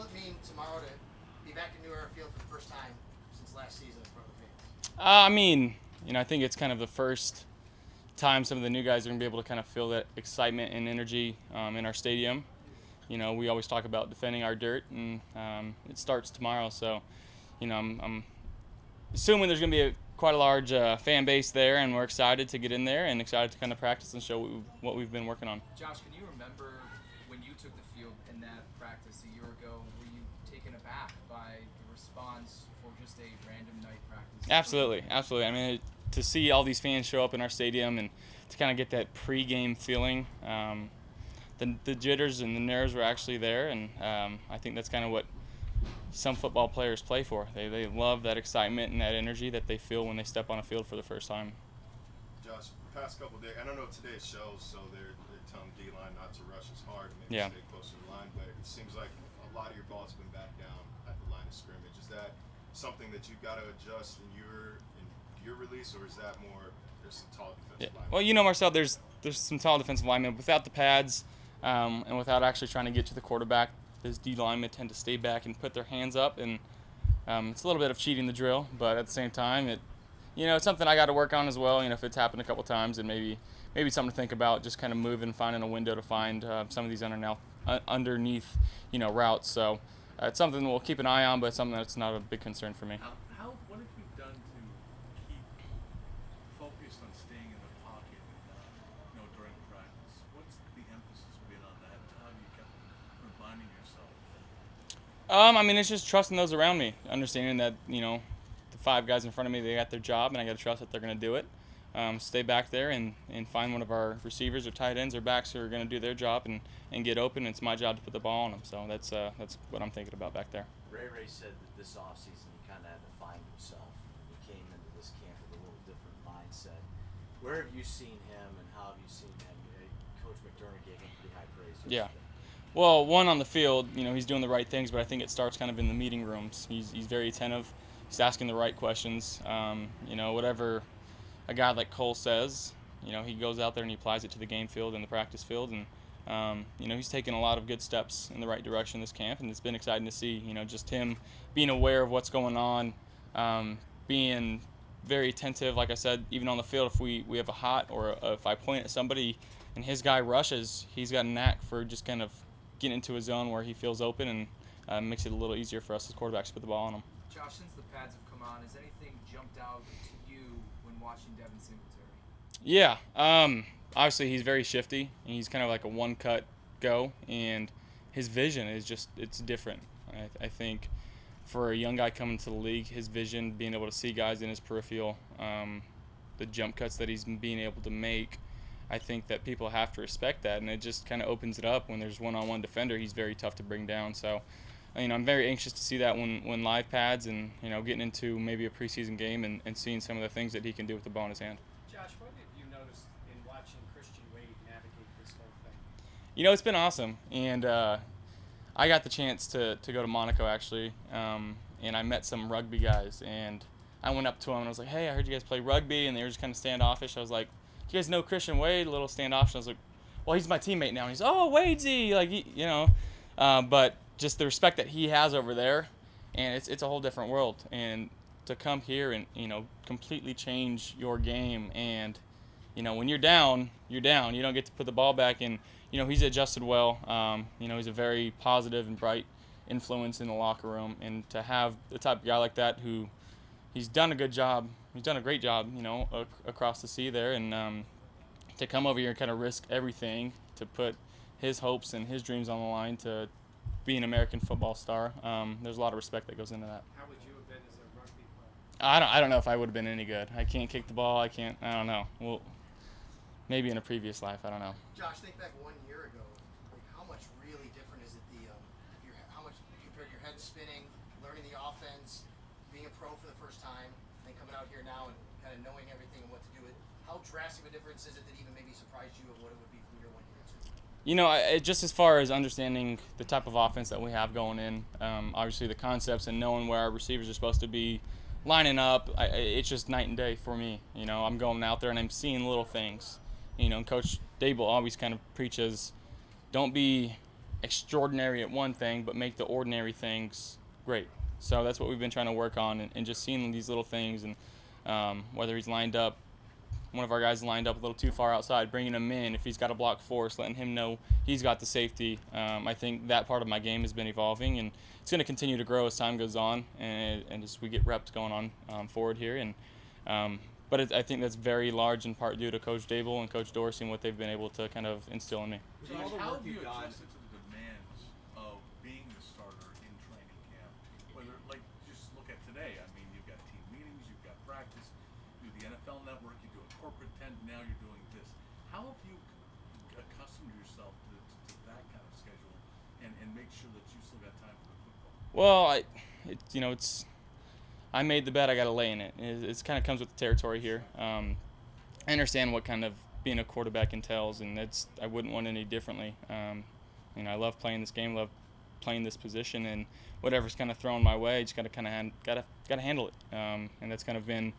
will it mean tomorrow to be back in New Era Field for the first time since last season in front of the fans? I mean, I think it's kind of the first time some of the new guys are going to be able to kind of feel that excitement and energy in our stadium. We always talk about defending our dirt, and it starts tomorrow. So, I'm assuming there's going to be quite a large fan base there, and we're excited to get in there and excited to kind of practice and show what we've been working on. Josh, can you remember when you took the field in that practice a year ago? Were you taken aback by the response for just a random night practice? Absolutely. I mean, to see all these fans show up in our stadium and to kind of get that pregame feeling, the jitters and the nerves were actually there, and I think that's kind of what some football players play for. They love that excitement and that energy that they feel when they step on a field for the first time. Josh, the past couple of days, I don't know today's shows, so they're telling D-line not to rush as hard, maybe stay close to the line, but it seems like a lot of your ball's been back down at the line of scrimmage. Is that something that you've got to adjust in your release, or is that more there's some tall defensive linemen? Well, Marcel, there's some tall defensive linemen. Without the pads and without actually trying to get to the quarterback, those D linemen tend to stay back and put their hands up, and it's a little bit of cheating the drill, but at the same time, it's something I got to work on as well. If it's happened a couple times, and maybe something to think about, just kind of moving, finding a window to find some of these underneath routes. So it's something we'll keep an eye on, but it's something that's not a big concern for me. What have you done to keep focused on staying in the pocket, during practice? What's the emphasis been on that? How have you kept reminding yourself? I mean, it's just trusting those around me, understanding that the 5 guys in front of me, they got their job, and I got to trust that they're going to do it. Stay back there and find one of our receivers or tight ends or backs who are going to do their job and get open. It's my job to put the ball on them. So that's what I'm thinking about back there. Ray said that this offseason he kind of had to find himself. He came into this camp with a little different mindset. Where have you seen him, and how have you seen him? Coach McDermott gave him pretty high praise yesterday. Yeah. Well, one, on the field, he's doing the right things, but I think it starts kind of in the meeting rooms. He's very attentive. He's asking the right questions. Whatever a guy like Cole says, he goes out there and he applies it to the game field and the practice field, and he's taken a lot of good steps in the right direction this camp, and it's been exciting to see. Just him being aware of what's going on, being very attentive. Like I said, even on the field, if we have a hot or if I point at somebody and his guy rushes, he's got a knack for just kind of getting into a zone where he feels open, and makes it a little easier for us as quarterbacks to put the ball on him. Josh, since the pads have come on, has anything jumped out to you when watching Devin Singletary? Yeah. Obviously, he's very shifty. He's kind of like a one-cut go, and his vision is it's different. I think for a young guy coming to the league, his vision, being able to see guys in his peripheral, the jump cuts that he's being able to make, I think that people have to respect that, and it just kind of opens it up. When there's one-on-one defender, he's very tough to bring down. So, I'm very anxious to see that when live pads and, getting into maybe a preseason game and seeing some of the things that he can do with the ball in his hand. Josh, what have you noticed in watching Christian Wade navigate this whole thing? It's been awesome, and I got the chance to go to Monaco, actually, and I met some rugby guys, and I went up to them and I was like, hey, I heard you guys play rugby, and they were just kind of standoffish. I was like, do you guys know Christian Wade? A little standoffish. I was like, well, he's my teammate now. And he's, oh, Wadesy, but just the respect that he has over there, and it's a whole different world. And to come here and, completely change your game, and, when you're down, you're down. You don't get to put the ball back, and, he's adjusted well. He's a very positive and bright influence in the locker room, and to have the type of guy like that who he's done a good job, he's done a great job, across the sea there, and to come over here and kind of risk everything to put his hopes and his dreams on the line to be an American football star. There's a lot of respect that goes into that. How would you have been as a rugby player? I don't know if I would have been any good. I can't kick the ball. I don't know. Well, maybe in a previous life. I don't know. Josh, think back 1 year ago. How much really different is it? How much compared to your head spinning, learning the offense, being a pro for the first time, and coming out here now and kind of knowing everything and what to do with. How drastic of a difference is it that even maybe surprised you of what it would be from year 1 year 2? Just as far as understanding the type of offense that we have going in, obviously the concepts and knowing where our receivers are supposed to be lining up, it's just night and day for me. I'm going out there and I'm seeing little things. And Coach Dable always kind of preaches, don't be extraordinary at one thing, but make the ordinary things great. So that's what we've been trying to work on, and just seeing these little things, and whether he's lined up, one of our guys lined up a little too far outside, bringing him in. If he's got a block force, letting him know he's got the safety. I think that part of my game has been evolving, and it's going to continue to grow as time goes on, and as we get reps going on forward here. And but I think that's very large in part due to Coach Dable and Coach Dorsey and what they've been able to kind of instill in me. So All the how work have you you've done- adjusted to the demands of being the starter in training camp? Whether, like, just look at today. I mean, you've got team meetings, you've got practice, you do the NFL Network, you do a corporate tent, now you're doing this. How have you accustomed yourself to that kind of schedule and make sure that you still got time for the football? Well, I made the bet, I got to lay in it. It kind of comes with the territory here. I understand what kind of being a quarterback entails, and I wouldn't want any differently. I love playing this game, love playing this position, and whatever's kind of thrown my way, just got to handle it. And that's kind of been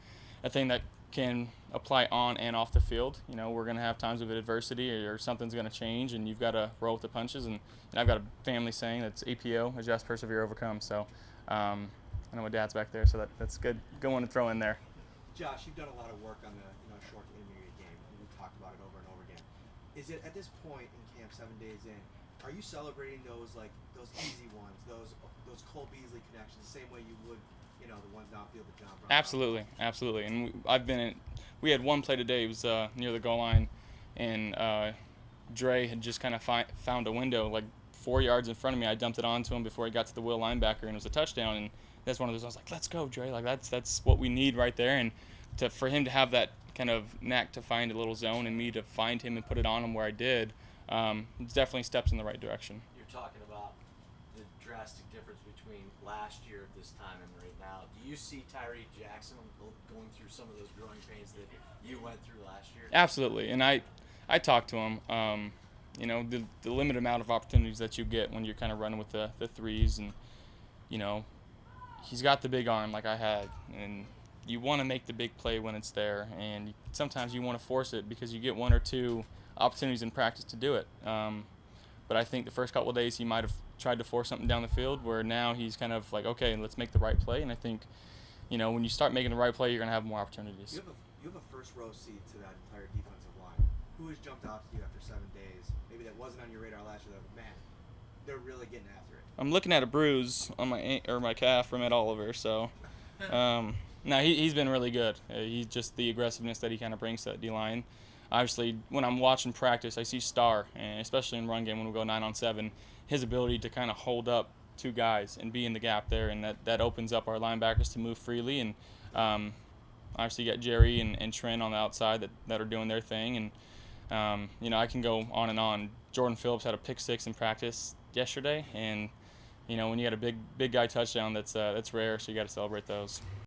a thing that can apply on and off the field. We're going to have times of adversity, or something's going to change, and you've got to roll with the punches. And I've got a family saying that's APO, adjust, persevere, overcome. So I know my dad's back there, so that's good one to throw in there. Josh, you've done a lot of work on the short to intermediate game, and we've talked about it over and over again. Is it at this point in camp, 7 days in, are you celebrating those easy ones, those Cole Beasley connections, the same way you would, the ones downfield that John brought? Absolutely. And we had one play today. It was near the goal line, and Dre had just kind of found a window like 4 yards in front of me. I dumped it onto him before he got to the will linebacker, and it was a touchdown. And that's one of those. I was like, "Let's go, Dre!" Like that's what we need right there. And for him to have that kind of knack to find a little zone, and me to find him and put it on him where I did, it's definitely steps in the right direction. You're talking about the drastic difference between last year at this time and right now. Do you see Tyree Jackson going through some of those growing pains that you went through last year? Absolutely, and I talked to him. The limited amount of opportunities that you get when you're kind of running with the threes, and he's got the big arm like I had, and you want to make the big play when it's there, and sometimes you want to force it because you get one or two opportunities in practice to do it. But I think the first couple of days he might have tried to force something down the field, where now he's kind of like, okay, let's make the right play. And I think, when you start making the right play, you're going to have more opportunities. You have a first row seat to that entire defensive line. Who has jumped out to you after 7 days? Maybe that wasn't on your radar last year. That, man, they're really getting after it. I'm looking at a bruise on my calf from Ed Oliver. So, no, he's been really good. He's just the aggressiveness that he kind of brings to that D-line. Obviously, when I'm watching practice, I see Star, and especially in run game when we go 9-on-7, his ability to kind of hold up two guys and be in the gap there, and that opens up our linebackers to move freely. And obviously, you got Jerry and Trent on the outside that are doing their thing. And I can go on and on. Jordan Phillips had a pick 6 in practice yesterday, and when you got a big guy touchdown, that's rare, so you got to celebrate those.